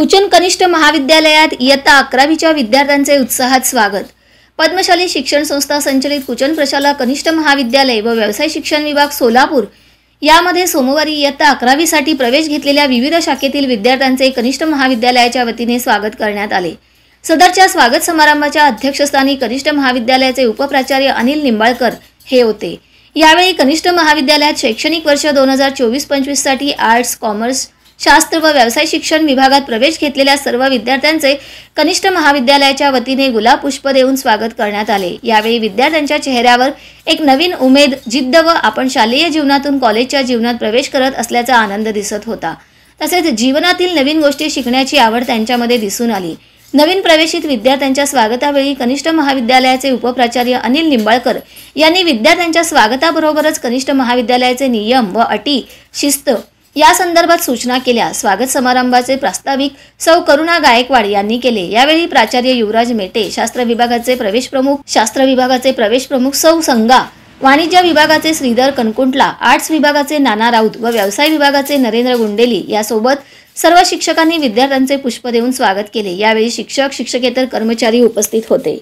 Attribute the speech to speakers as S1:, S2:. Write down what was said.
S1: कुचन कनिष्ठ महाविद्यालयात इयत्ता 11वीच्या विद्यार्थ्यांचे उत्साहात स्वागत। पद्मशाली शिक्षण संस्था संचलित कुचन प्रशाला कनिष्ठ महाविद्यालय व व्यवसाय शिक्षण विभाग सोलापूर यामध्ये सोमवारी इयत्ता 11वी साठी प्रवेश घेतलेल्या विविध शाखेतील विद्यार्थ्यांचे कनिष्ठ महाविद्यालयाच्या वतीने स्वागत करण्यात आले। सदरच्या स्वागत समारंभाच्या अध्यक्षस्थानी कनिष्ठ महाविद्यालयाचे उपप्राचार्य अनिल निंबाळकर हे होते। यावेळी कनिष्ठ महाविद्यालयात शैक्षणिक वर्ष 2024-25 साठी आर्ट्स, कॉमर्स, शास्त्र व व्यवसाय शिक्षण विभागात प्रवेश घेतलेल्या सर्व विद्यार्थ्यांचे कनिष्ठ महाविद्यालयाच्या वतीने गुलाब पुष्प देऊन स्वागत करण्यात आले। यावेळी विद्यार्थ्यांच्या चेहऱ्यावर एक नवीन उमेद, जिद्द व आपण शालेय जीवनातून कॉलेजच्या जीवनात प्रवेश करत असल्याचा आनंद दिसत होता। तसेच जीवनातील नवीन गोष्टी शिकण्याची आवड त्यांच्यामध्ये दिसून आली। नवीन प्रवेशित विद्यार्थ्यांच्या स्वागतावेळी कनिष्ठ महाविद्यालयाचे उपप्राचार्य अनिल निंबाळकर यांनी विद्यार्थ्यांच्या स्वागताबरोबरच कनिष्ठ महाविद्यालयाचे नियम व अटी, शिस्त या संदर्भात सूचना केल्या। स्वागत समारंभाचे प्रास्ताविक सौ करुणा गायकवाड यांनी केले। यावेळी प्राचार्य युवराज मेटे, शास्त्र विभागाचे प्रवेश प्रमुख सौ संगा, वाणिज्य विभागाचे श्रीधर कनकुंटला, आर्ट्स विभागाचे नाना राऊत व व्यवसाय विभागाचे नरेंद्र गुंडेली यासोबत सर्व शिक्षकांनी विद्यार्थ्यांचे पुष्प देऊन स्वागत केले। यावेळी शिक्षक, शिक्षकेतर कर्मचारी उपस्थित होते।